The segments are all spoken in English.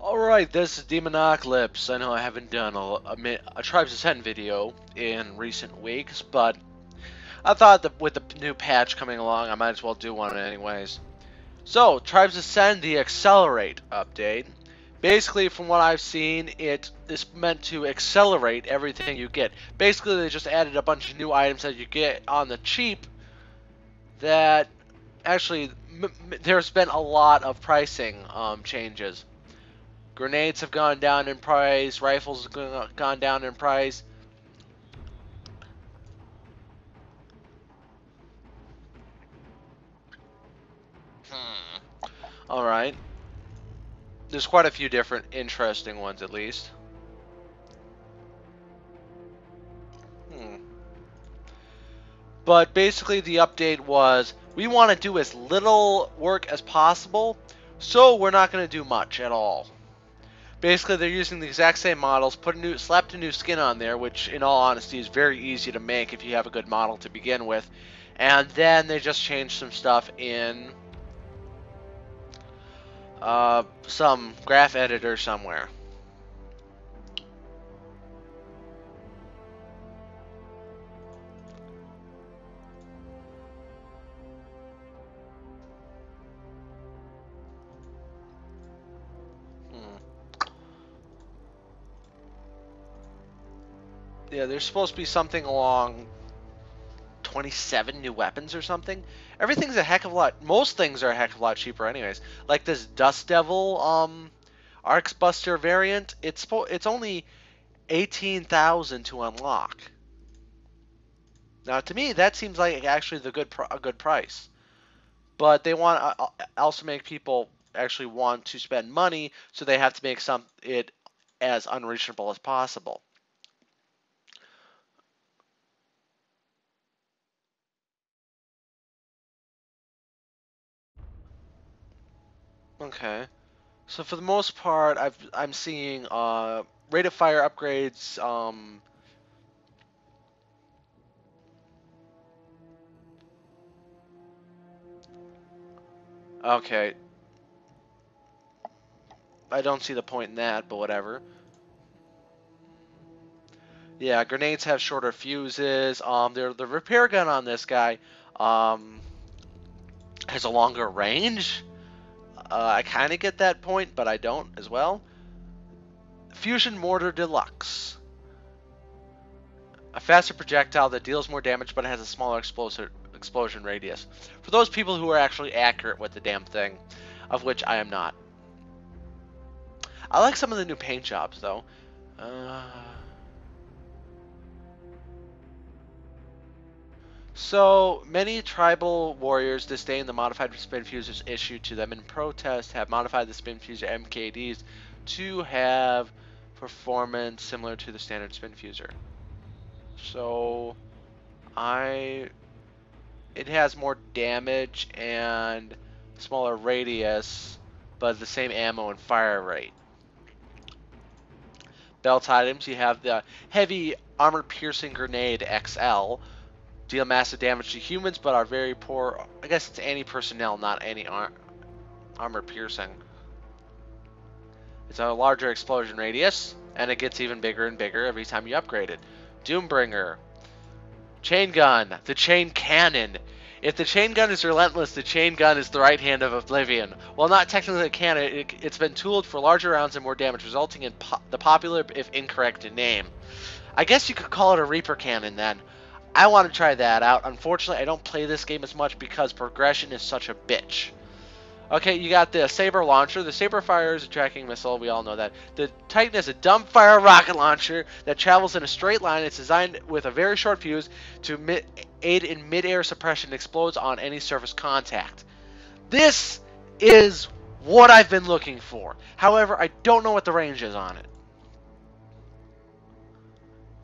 Alright, this is Demonocalypse. I know I haven't done a Tribes Ascend video in recent weeks, but I thought that with the new patch coming along, I might as well do one anyways. So, Tribes Ascend, the Accelerate update. Basically, from what I've seen, it is meant to accelerate everything you get. Basically, they just added a bunch of new items that you get on the cheap that actually, there's been a lot of pricing changes. Grenades have gone down in price. Rifles have gone down in price. Alright. There's quite a few different interesting ones, at least. But basically the update was, we want to do as little work as possible, so we're not going to do much at all. Basically, they're using the exact same models, slapped a new skin on there, which, in all honesty, is very easy to make if you have a good model to begin with. And then they just changed some stuff in some graph editor somewhere. Yeah, there's supposed to be something along 27 new weapons or something. Everything's a heck of a lot. Most things are a heck of a lot cheaper, anyways. Like this Dust Devil Arcs Buster variant. It's only 18,000 to unlock. Now, to me, that seems like actually a good price. But they want to also make people actually want to spend money, so they have to make it as unreachable as possible. Okay. So for the most part, I'm seeing rate of fire upgrades. Okay. I don't see the point in that, but whatever. Yeah, grenades have shorter fuses. The repair gun on this guy has a longer range. I kind of get that point, but I don't as well. Fusion Mortar Deluxe. A faster projectile that deals more damage but has a smaller explosion radius. For those people who are actually accurate with the damn thing, of which I am not. I like some of the new paint jobs, though. So, many tribal warriors disdain the modified spin fusers issued to them in protest have modified the spin fuser MKDs to have performance similar to the standard spin fuser. So, it has more damage and smaller radius, but the same ammo and fire rate. Belt items, you have the heavy armor piercing grenade XL. Deal massive damage to humans, but are very poor. I guess it's anti-personnel, not armor piercing. It's a larger explosion radius, and it gets even bigger and bigger every time you upgrade it. Doombringer. Chain gun. The chain cannon. If the chain gun is relentless, the chain gun is the right hand of Oblivion. While not technically a cannon, it's been tooled for larger rounds and more damage, resulting in the popular, if incorrect, name. I guess you could call it a Reaper cannon then. I want to try that out. Unfortunately, I don't play this game as much because progression is such a bitch. Okay, you got the Saber launcher. The Saber fire is a tracking missile. We all know that. The Titan is a dumbfire rocket launcher that travels in a straight line. It's designed with a very short fuse to aid in mid-air suppression and explodes on any surface contact. This is what I've been looking for. However, I don't know what the range is on it.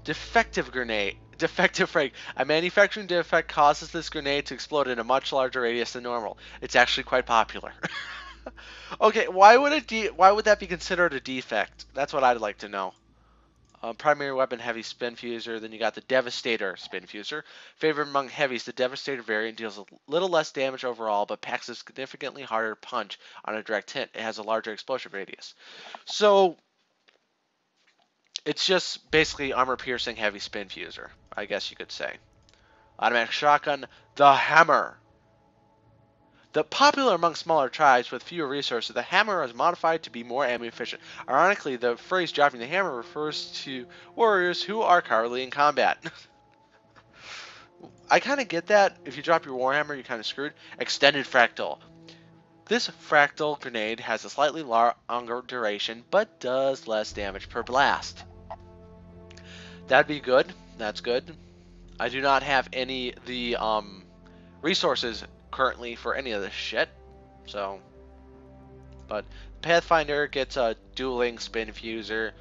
Defective grenade. Defective frag. A manufacturing defect causes this grenade to explode in a much larger radius than normal. It's actually quite popular. Okay, why would that be considered a defect? That's what I'd like to know. Primary weapon heavy spin fuser. Then you got the Devastator spin fuser. Favored among heavies, the Devastator variant deals a little less damage overall, but packs a significantly harder punch on a direct hit. It has a larger explosive radius. So it's just basically armor-piercing heavy spin fuser, I guess you could say. Automatic shotgun, the Hammer. The popular among smaller tribes with fewer resources, the hammer is modified to be more ammo efficient. Ironically, the phrase dropping the hammer refers to warriors who are cowardly in combat. I kind of get that. If you drop your warhammer, you're kind of screwed. Extended fractal. This fractal grenade has a slightly longer duration, but does less damage per blast. That'd be good. That's good. I do not have any the resources currently for any of this shit, so. But Pathfinder gets a dueling spin fuser.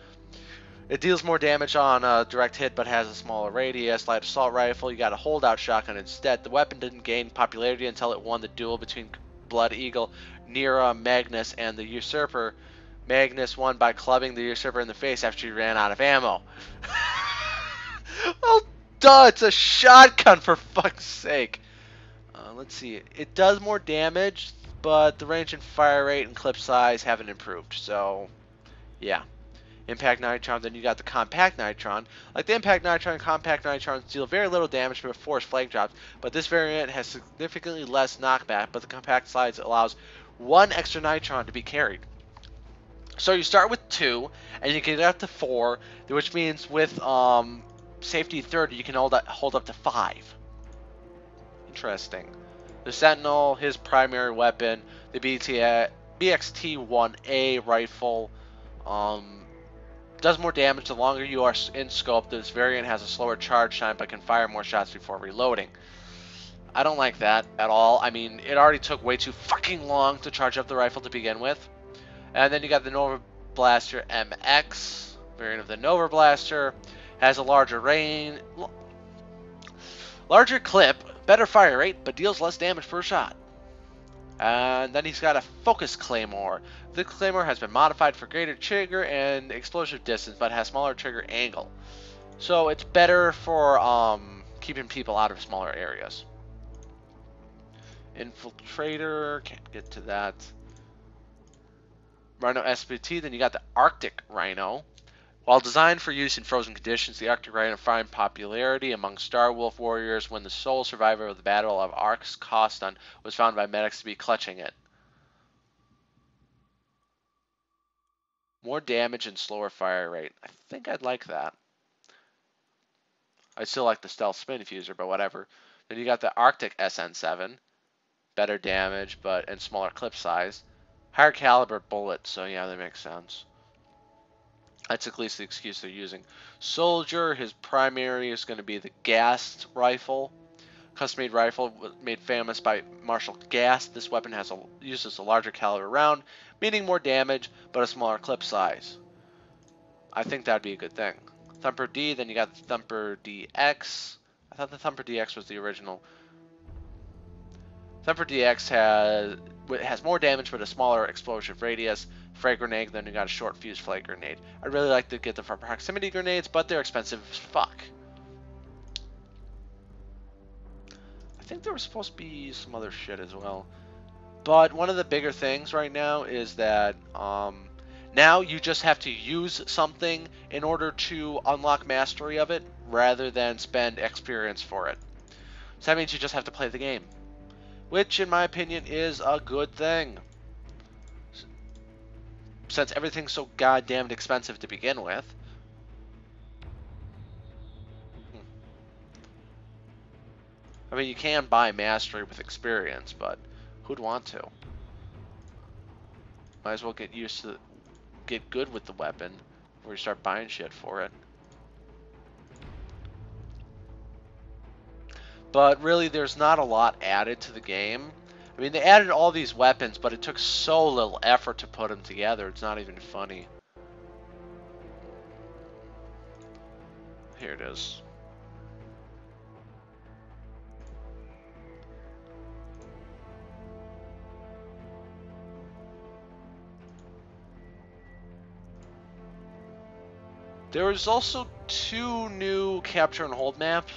It deals more damage on a direct hit, but has a smaller radius. Light assault rifle, you got a holdout shotgun instead. The weapon didn't gain popularity until it won the duel between Blood Eagle, Nera, Magnus, and the Usurper. Magnus won by clubbing the Usurper in the face after she ran out of ammo. Well, duh, it's a shotgun for fuck's sake. Let's see. It does more damage, but the range and fire rate and clip size haven't improved. So, yeah. Impact Nitron, then you got the Compact Nitron. Like the Impact Nitron and Compact Nitrons deal very little damage but force flag drops, but this variant has significantly less knockback, but the Compact size allows one extra Nitron to be carried. So you start with 2, and you get up to 4, which means with safety 30, you can hold up to 5. Interesting. The Sentinel, his primary weapon, the BXT-1A rifle, does more damage the longer you are in scope. This variant has a slower charge time but can fire more shots before reloading. I don't like that at all. I mean, it already took way too fucking long to charge up the rifle to begin with. And then you got the Nova Blaster MX, variant of the Nova Blaster, has a larger range, larger clip, better fire rate, but deals less damage per shot. And then he's got a Focus Claymore. The Claymore has been modified for greater trigger and explosive distance, but has smaller trigger angle. So it's better for keeping people out of smaller areas. Infiltrator, can't get to that. Rhino SPT, then you got the Arctic Rhino. While designed for use in frozen conditions, the Arctic Rhino found popularity among Star Wolf warriors when the sole survivor of the Battle of Ark's Koston was found by medics to be clutching it. More damage and slower fire rate. I think I'd like that. I still like the Stealth Spin Fuser, but whatever. Then you got the Arctic SN7. Better damage, and smaller clip size. Higher caliber bullet, so yeah, that makes sense. That's at least the excuse they're using. Soldier, his primary is going to be the Gast rifle. Custom-made rifle made famous by Marshal Gast. This weapon uses a larger caliber round, meaning more damage, but a smaller clip size. I think that'd be a good thing. Thumper D, then you got the Thumper DX. I thought the Thumper DX was the original. Thumper DX has more damage but a smaller explosive radius. Frag grenade, then you got a short fuse flag grenade. I'd really like to get them for proximity grenades, but they're expensive as fuck. I think there was supposed to be some other shit as well. But one of the bigger things right now is that now you just have to use something in order to unlock mastery of it rather than spend experience for it. So that means you just have to play the game, which in my opinion is a good thing, since everything's so goddamn expensive to begin with. I mean, you can buy mastery with experience, but who'd want to? Might as well get good with the weapon before you start buying shit for it. But really, there's not a lot added to the game. I mean, they added all these weapons, but it took so little effort to put them together. It's not even funny. Here it is. There was also 2 new capture and hold maps.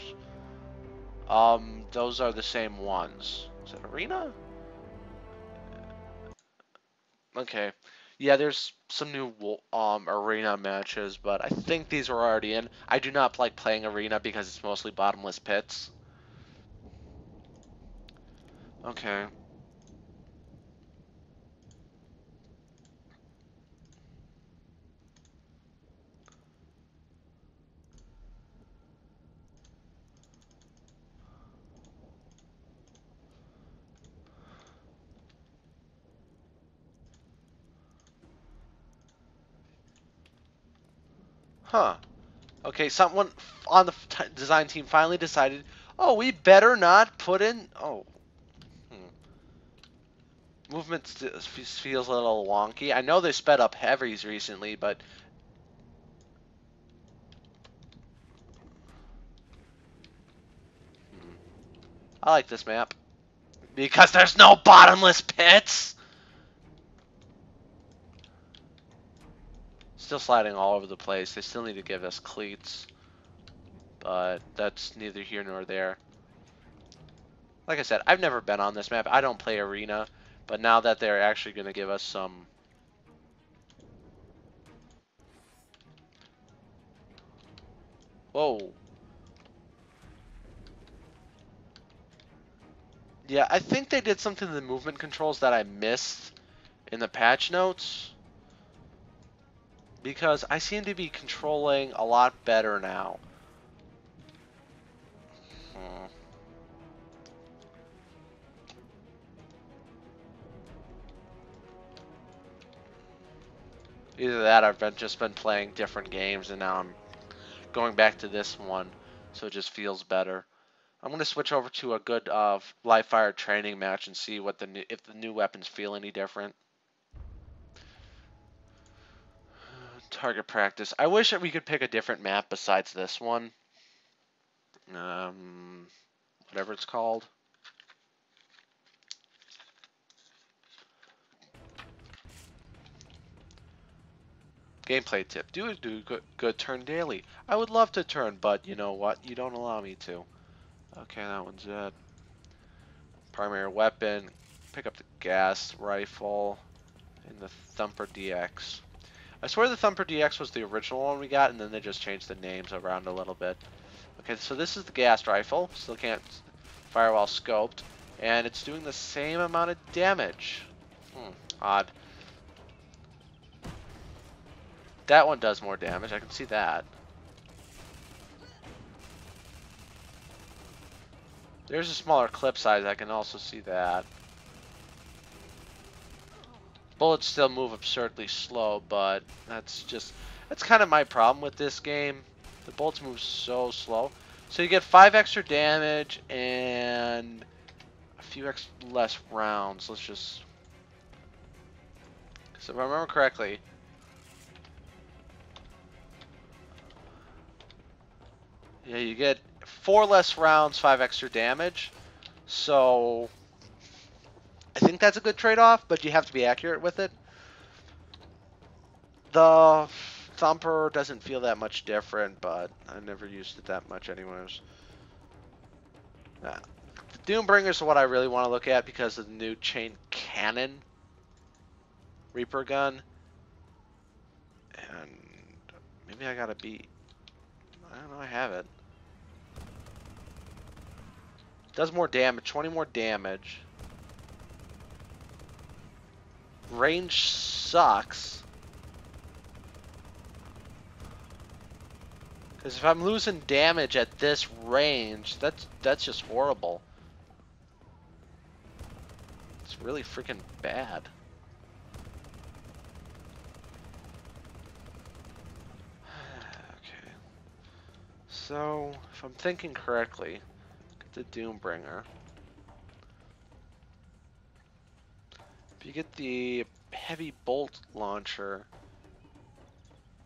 Those are the same ones. Is it arena? Okay. Yeah, there's some new arena matches, but I think these were already in. I do not like playing arena because it's mostly bottomless pits. Okay. Huh. Okay, someone on the design team finally decided, oh, we better not put in. Oh, movement feels a little wonky. I know they sped up heavies recently, but I like this map because there's no bottomless pits. Still sliding all over the place. They still need to give us cleats, but that's neither here nor there. Like I said, I've never been on this map. I don't play arena, but now that they're actually going to give us some. Whoa. Yeah, I think they did something to the movement controls that I missed in the patch notes, because I seem to be controlling a lot better now. Hmm. Either that or just been playing different games and now I'm going back to this one, so it just feels better. I'm going to switch over to a good live fire training match and see what if the new weapons feel any different. Target practice. I wish that we could pick a different map besides this one. Whatever it's called. Gameplay tip. Do good turn daily. I would love to turn, but you know what? You don't allow me to. Okay, that one's it. Primary weapon. Pick up the gas rifle and the Thumper DX. I swear the Thumper DX was the original one we got, and then they just changed the names around a little bit. Okay, so this is the gas rifle. Still can't fire while scoped. And it's doing the same amount of damage. Odd. That one does more damage. I can see that. There's a smaller clip size. I can also see that. Bullets still move absurdly slow, but that's kind of my problem with this game. The bullets move so slow. So you get 5 extra damage and a few less rounds. Let's just... So if I remember correctly... Yeah, you get 4 less rounds, 5 extra damage. So... I think that's a good trade-off, but you have to be accurate with it. The Thumper doesn't feel that much different, but I never used it that much anyways. The Doombringers are what I really want to look at because of the new chain cannon Reaper gun. And maybe I gotta beat... I don't know, I have it. Does more damage, 20 more damage. Range sucks. Because if I'm losing damage at this range, that's just horrible. It's really freaking bad. Okay. So, if I'm thinking correctly, get the Doombringer. If you get the heavy bolt launcher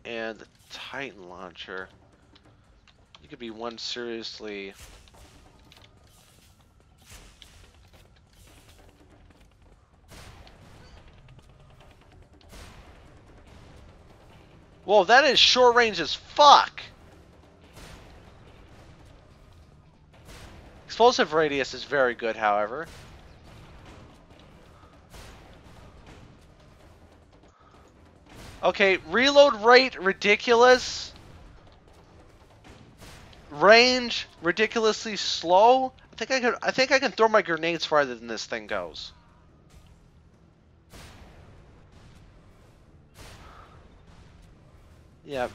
and the Titan launcher, you could be one seriously... Whoa, that is short range as fuck. Explosive radius is very good, however. Okay, reload rate ridiculous. Range ridiculously slow. I think I can throw my grenades farther than this thing goes. Yeah.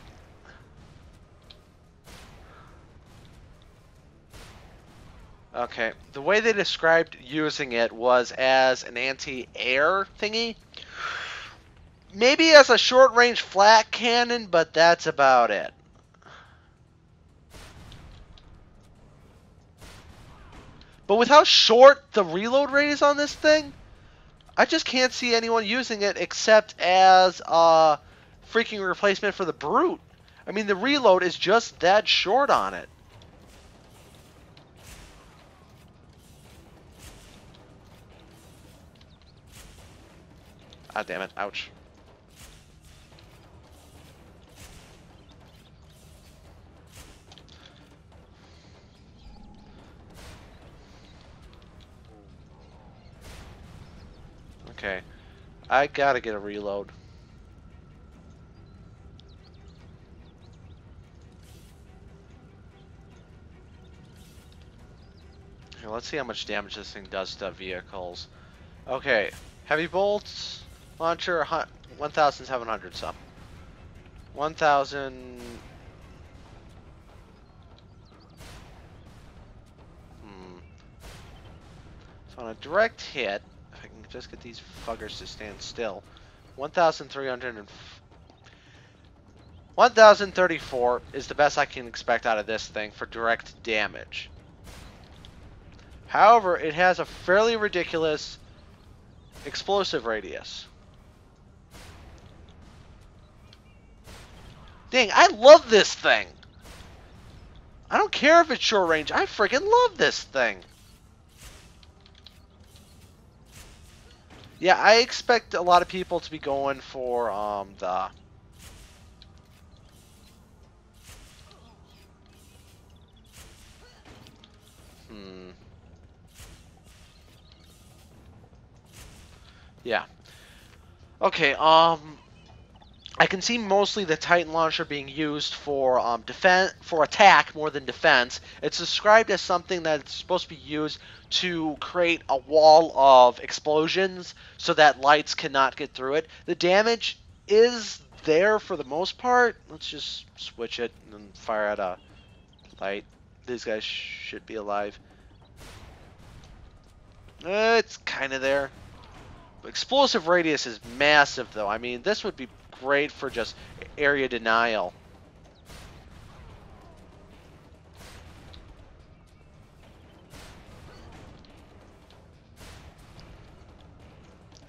Okay. The way they described using it was as an anti-air thingy. Maybe as a short-range flat cannon, but that's about it. But with how short the reload rate is on this thing, I just can't see anyone using it except as a freaking replacement for the Brute. I mean, the reload is just that short on it. Ah, damn it. Ouch. Okay. I gotta get a reload. Here, let's see how much damage this thing does to vehicles. Okay. Heavy bolts. Launcher, 1,700 some. 1,000... So on a direct hit, if I can just get these fuckers to stand still, 1,034 is the best I can expect out of this thing for direct damage. However, it has a fairly ridiculous explosive radius. Dang, I love this thing! I don't care if it's short range, I freaking love this thing! Yeah, I expect a lot of people to be going for the... Yeah. Okay, I can see mostly the Titan launcher being used for for attack more than defense. It's described as something that's supposed to be used to create a wall of explosions so that lights cannot get through it. The damage is there for the most part. Let's just switch it and fire at a light. These guys should be alive. It's kind of there. Explosive radius is massive, though. I mean, this would be great for just area denial.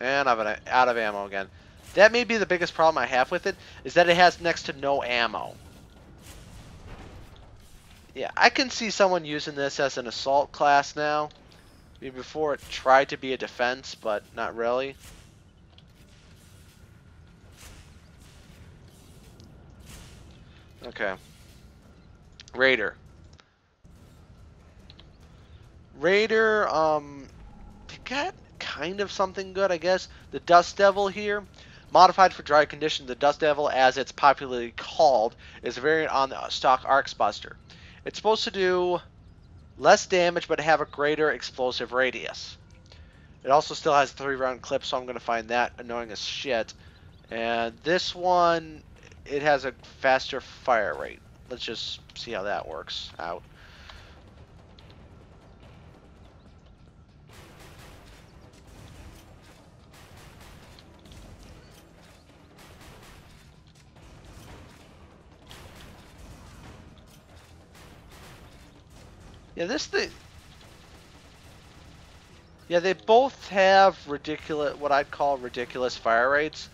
And I'm out of ammo again. That may be the biggest problem I have with it, is that it has next to no ammo. Yeah, I can see someone using this as an assault class now. I mean, before it tried to be a defense, but not really. Okay. Raider. Raider, they got kind of something good, I guess. The Dust Devil here, modified for dry conditions. The Dust Devil, as it's popularly called, is a variant on the stock Arcs Buster. It's supposed to do less damage, but have a greater explosive radius. It also still has 3-round clips, so I'm going to find that annoying as shit. And this one, it has a faster fire rate. Let's just see how that works out. Yeah, this thing... Yeah, they both have ridiculous, what I'd call ridiculous fire rates.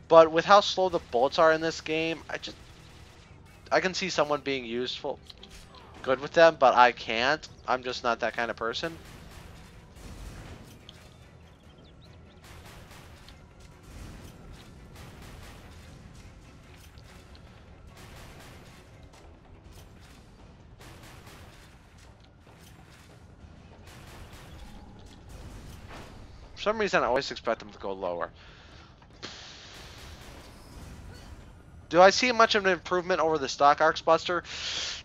But with how slow the bullets are in this game, I can see someone being useful, good with them, but I can't. I'm just not that kind of person. some reason, I always expect them to go lower. Do I see much of an improvement over the stock Arcs Buster?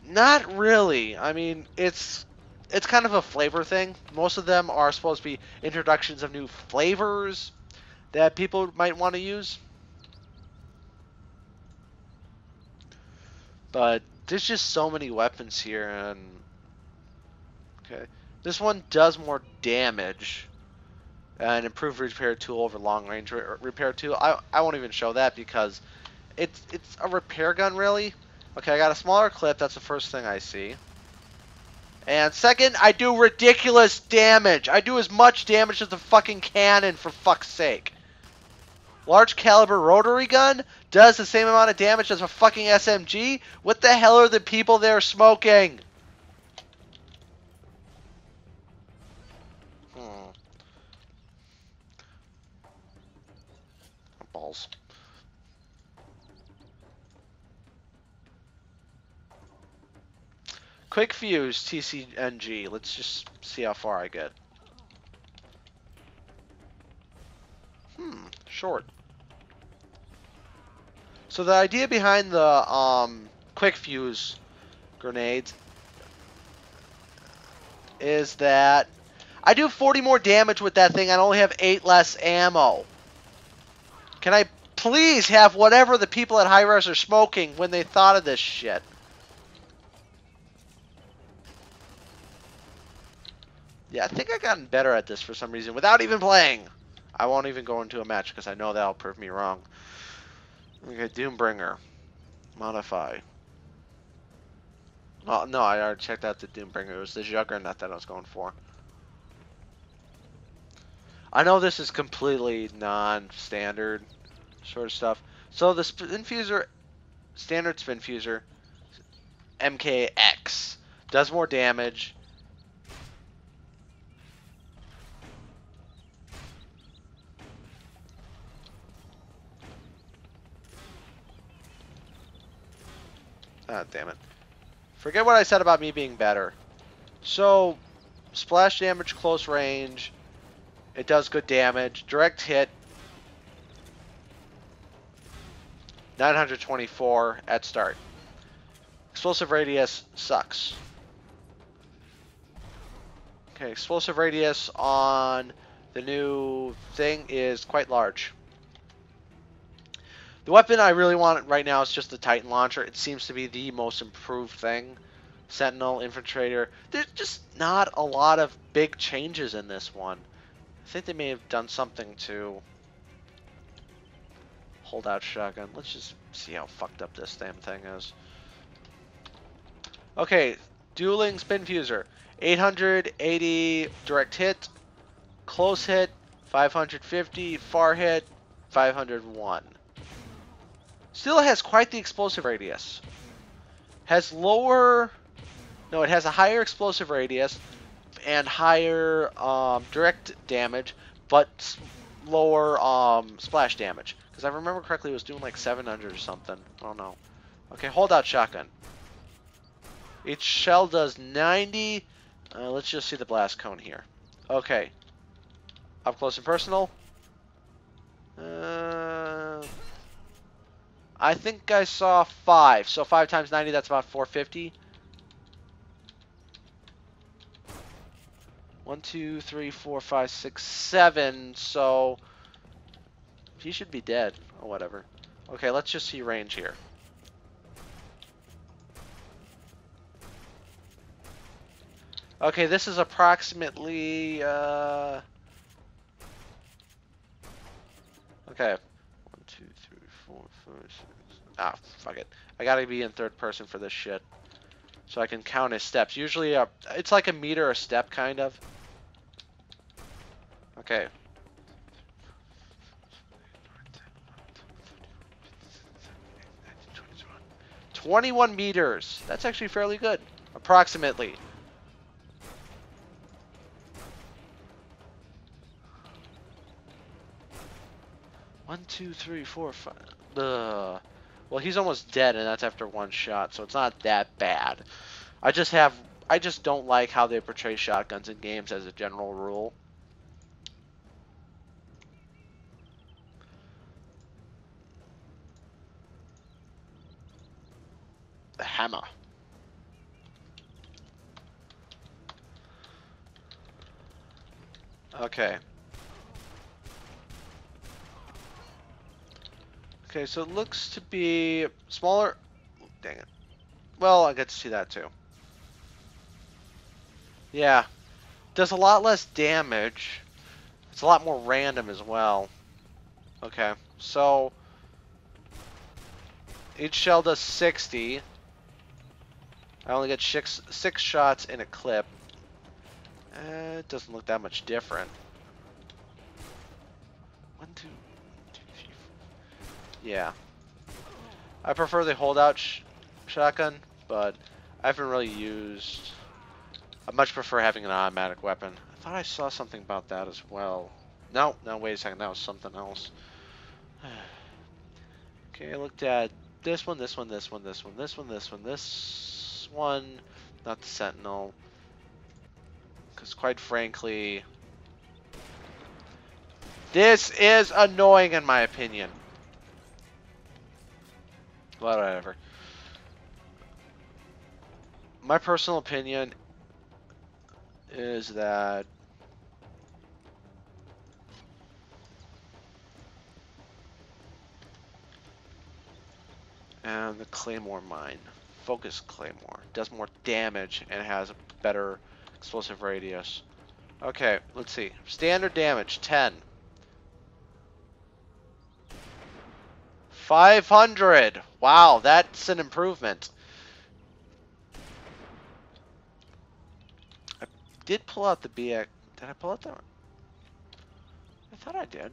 Not really. I mean, it's kind of a flavor thing. Most of them are supposed to be introductions of new flavors that people might want to use. But there's just so many weapons here, and okay, this one does more damage. An improved repair tool over long range repair tool. I won't even show that because it's a repair gun, really. Okay, I got a smaller clip. That's the first thing I see. And second, I do ridiculous damage. I do as much damage as the fucking cannon, for fuck's sake. Large caliber rotary gun does the same amount of damage as a fucking SMG? What the hell are the people there smoking? Balls. Quick fuse TCNG. Let's just see how far I get. Short. So the idea behind the quick fuse grenades is that I do 40 more damage with that thing. I only have 8 less ammo. Can I please have whatever the people at High Res are smoking when they thought of this shit? Yeah, I think I've gotten better at this for some reason without even playing. I won't even go into a match because I know that'll prove me wrong. Okay, Doombringer. Modify. Oh, no, I already checked out the Doombringer. It was the Juggernaut that I was going for. I know this is completely non-standard sort of stuff. So the Spin Fuser, standard Spin Fuser, MKX, does more damage. Ah, damn it. Forget what I said about me being better. So, splash damage, close range. It does good damage. Direct hit. 924 at start. Explosive radius sucks. Okay, explosive radius on the new thing is quite large. The weapon I really want right now is just the Titan launcher. It seems to be the most improved thing. Sentinel, Infiltrator. There's just not a lot of big changes in this one. I think they may have done something to hold out shotgun. Let's just see how fucked up this damn thing is. Okay, dueling Spin Fuser. 880 direct hit, close hit, 550, far hit, 501. Still has quite the explosive radius. Has lower... No, it has a higher explosive radius and higher direct damage, but lower splash damage. Because I remember correctly, it was doing like 700 or something. I don't know. Okay, hold out shotgun. Each shell does 90. Let's just see the blast cone here. Okay. Up close and personal. I think I saw 5. So 5 times 90, that's about 450. 1, 2, 3, 4, 5, 6, 7. So he should be dead or whatever. Okay, let's just see range here. Okay, this is approximately okay. 1, 2, 3, 4, 5, 6. Ah, fuck it. I gotta be in third person for this shit, so I can count his steps. Usually, it's like a meter a step, kind of. Okay. $21 meters. That's actually fairly good. Approximately. One, two, three, four, five. Well, he's almost dead, and that's after 1 shot, so it's not that bad. I just don't like how they portray shotguns in games as a general rule. the hammer. Okay. Okay, so it looks to be smaller. Dang it. Well, I get to see that too. Yeah. Does a lot less damage. It's a lot more random as well. Okay, so each shell does 60. I only get six shots in a clip. It doesn't look that much different. 1, 2, 2, 3, 4. Yeah. I prefer the holdout shotgun, but I haven't really used... I much prefer having an automatic weapon. I thought I saw something about that as well. No, wait a second. That was something else. Okay, I looked at this one, this one, this one, this one, this one, this one, this one. Not the Sentinel. Because quite frankly, this is annoying in my opinion. Whatever. My personal opinion is that and the Claymore mine, focus Claymore, does more damage and has a better explosive radius. Okay, let's see. Standard damage 10. 500. Wow, that's an improvement. I did pull out the BX. Did I pull out that one? I thought I did.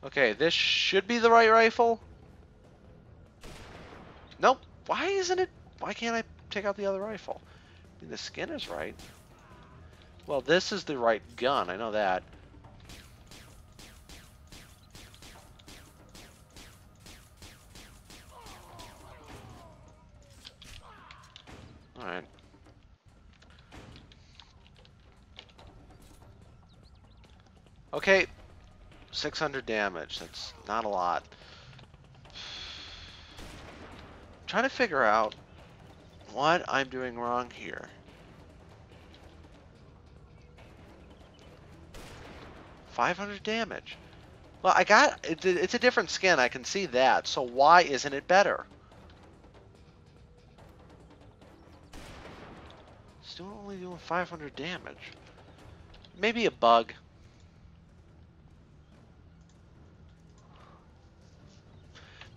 Okay, this should be the right rifle. Nope. Why isn't it? Why can't I take out the other rifle? I mean, the skin is right. Well, this is the right gun. I know that. Alright. Okay. 600 damage. That's not a lot. I'm trying to figure out what I'm doing wrong here. 500 damage. Well, I got it's a different skin. I can see that. So why isn't it better? Still only doing 500 damage. Maybe a bug.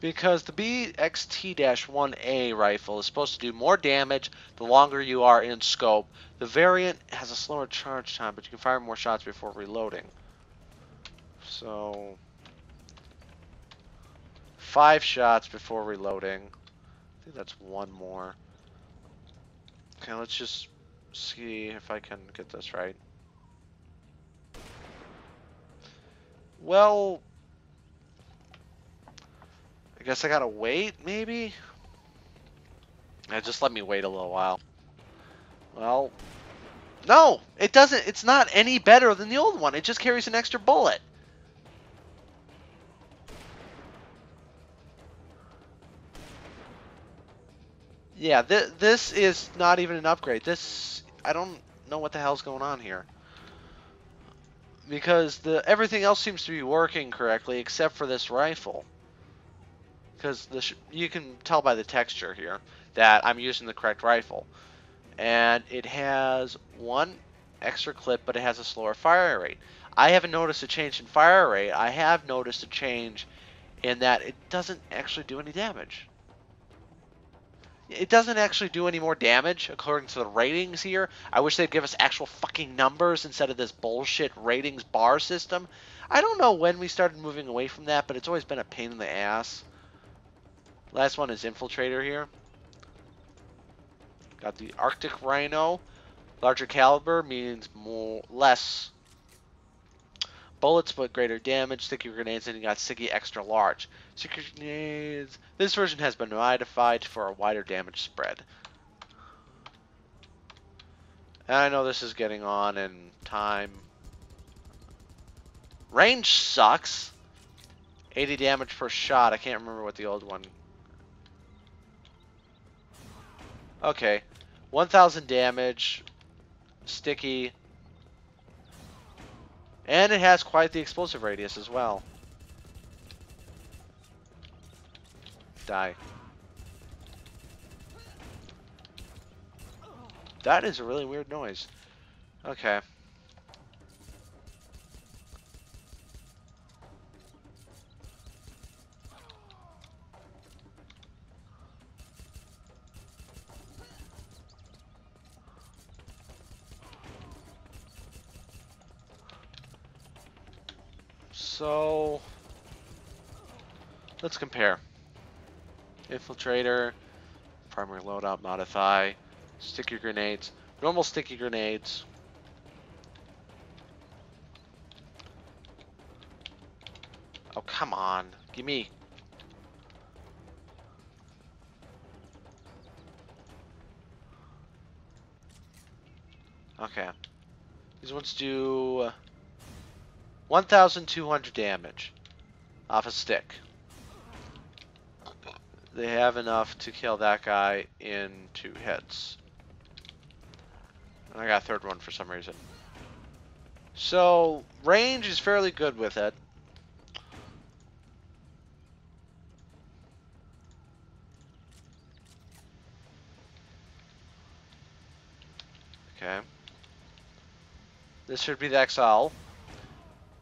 Because the BXT-1A rifle is supposed to do more damage the longer you are in scope. The variant has a slower charge time, but you can fire more shots before reloading. So 5 shots before reloading. I think that's one more. Okay, let's just see if I can get this right. Well, I guess I gotta wait, maybe? Just let me wait a little while. Well, no, it doesn't. It's not any better than the old one. It just carries an extra bullet. Yeah, this is not even an upgrade. This, I don't know what the hell's going on here. Because everything else seems to be working correctly except for this rifle. Because you can tell by the texture here that I'm using the correct rifle. And it has one extra clip, but it has a slower fire rate. I haven't noticed a change in fire rate. I have noticed a change in that it doesn't actually do any damage. It doesn't actually do any more damage according to the ratings here. I wish they'd give us actual fucking numbers instead of this bullshit ratings bar system. I don't know when we started moving away from that, but it's always been a pain in the ass. Last one is Infiltrator here. Got the Arctic Rhino. Larger caliber means less bullets but greater damage. Sticky grenades, and you got Sticky Extra Large. Secret grenades. This version has been modified for a wider damage spread. And I know this is getting on in time. Range sucks. 80 damage per shot. I can't remember what the old one. Okay. 1,000 damage. Sticky. And it has quite the explosive radius as well. Die. That is a really weird noise. Okay. So, let's compare. Infiltrator, primary loadout, modify, sticky grenades, normal sticky grenades. Oh, come on. Gimme. Okay. These ones do 1,200 damage off a stick. They have enough to kill that guy in 2 hits. And I got a third one for some reason. So, range is fairly good with it. Okay. This should be the XL.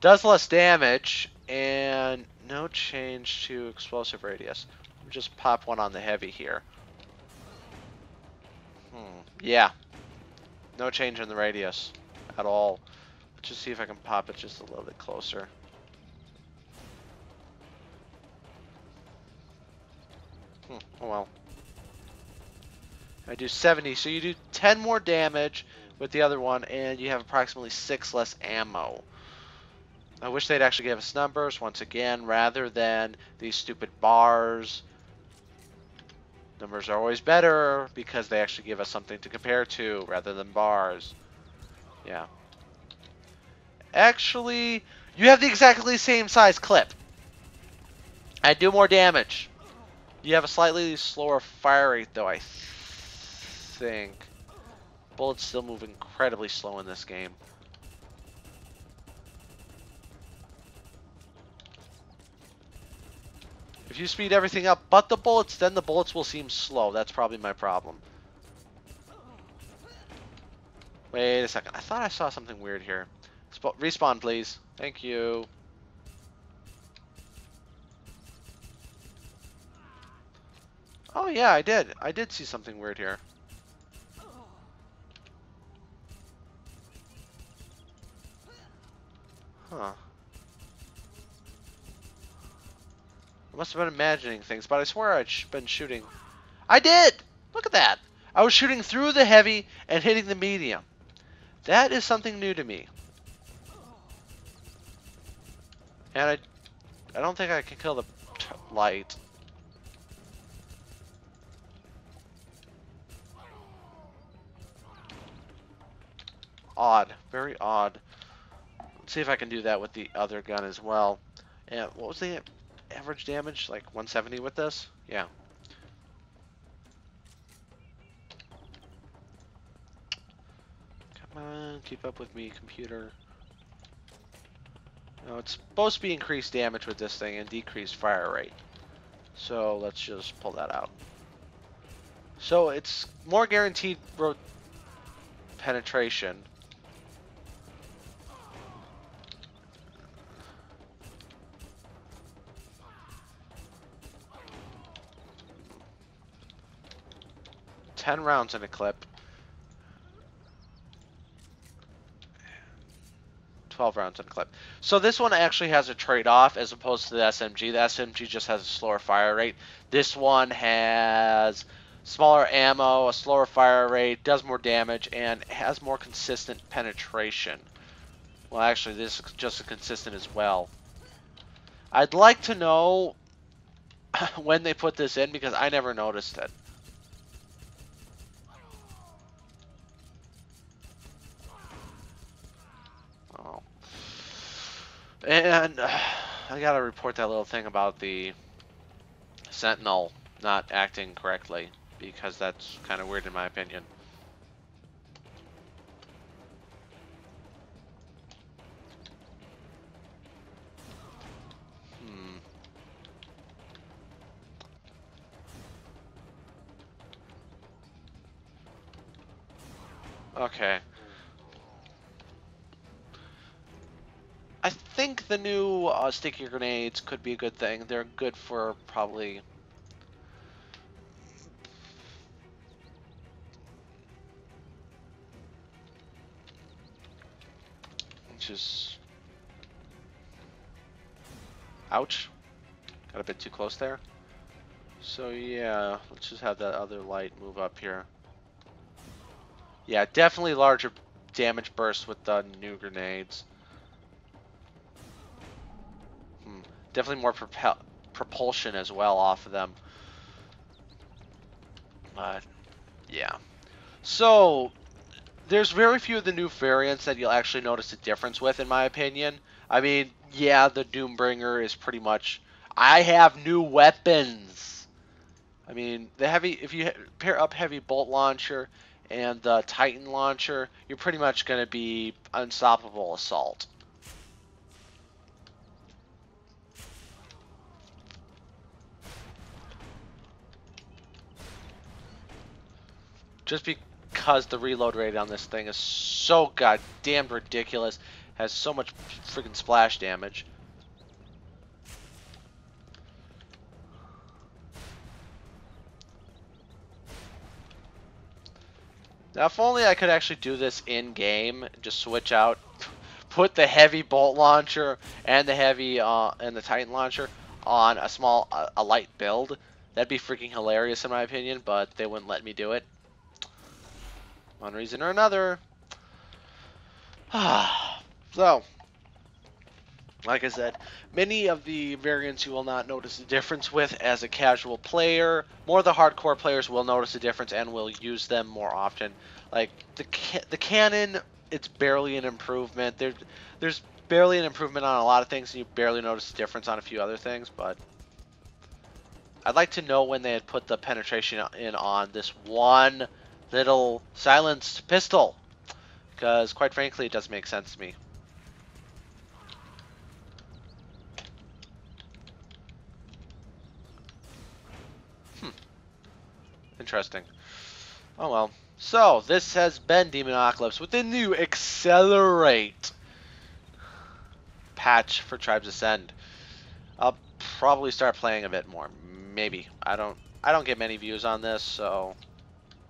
Does less damage, and no change to explosive radius. Just pop one on the heavy here. Yeah. No change in the radius at all. Let's just see if I can pop it just a little bit closer. Oh well. I do 70, so you do 10 more damage with the other one, and you have approximately 6 less ammo. I wish they'd actually give us numbers, once again, rather than these stupid bars. Numbers are always better, because they actually give us something to compare to, rather than bars. Yeah. Actually, you have the exactly same size clip. I do more damage. You have a slightly slower fire rate, though, I think. Bullets still move incredibly slow in this game. If you speed everything up but the bullets, then the bullets will seem slow. That's probably my problem. Wait a second. I thought I saw something weird here. Respawn, please. Thank you. Oh, yeah, I did. I did see something weird here. Huh. I must have been imagining things, but I swear I'd been shooting. I did! Look at that! I was shooting through the heavy and hitting the medium. That is something new to me. And I don't think I can kill the light. Odd. Very odd. Let's see if I can do that with the other gun as well. And what was the average damage? Like 170 with this? Yeah. Come on, keep up with me, computer. No, it's supposed to be increased damage with this thing and decreased fire rate. So let's just pull that out. So it's more guaranteed penetration. Ten rounds in a clip. 12 rounds in a clip. So this one actually has a trade-off as opposed to the SMG. The SMG just has a slower fire rate. This one has smaller ammo, a slower fire rate, does more damage, and has more consistent penetration. Well, actually, this is just as consistent as well. I'd like to know when they put this in because I never noticed it. Oh. And I gotta report that little thing about the Sentinel not acting correctly because that's kind of weird in my opinion. Hmm. Okay. I think the new sticky grenades could be a good thing. They're good for probably... Which is... Ouch. Got a bit too close there. So yeah, let's just have that other light move up here. Yeah, definitely larger damage burst with the new grenades. Definitely more propulsion as well off of them. But yeah. So there's very few of the new variants that you'll actually notice a difference with, in my opinion. I mean, yeah, the Doombringer is pretty much... I have new weapons! I mean, the heavy... If you pair up Heavy Bolt Launcher and the Titan Launcher, you're pretty much going to be unstoppable assault. Just because the reload rate on this thing is so goddamn ridiculous, has so much freaking splash damage. Now, if only I could actually do this in-game, just switch out, put the heavy bolt launcher and the heavy and the Titan launcher on a light build. That'd be freaking hilarious in my opinion, but they wouldn't let me do it. One reason or another. So, like I said, many of the variants you will not notice a difference with as a casual player. More the hardcore players will notice a difference and will use them more often. Like the cannon, it's barely an improvement. There's barely an improvement on a lot of things, and you barely notice a difference on a few other things. But I'd like to know when they had put the penetration in on this one little silenced pistol, because quite frankly, it doesn't make sense to me. Interesting. Oh well. So, this has been Demonocalypse with the new Accelerate patch for Tribes Ascend. I'll probably start playing a bit more. Maybe. I don't get many views on this, so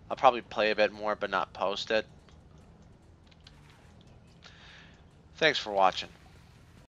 I'll probably play a bit more but not post it. Thanks for watching.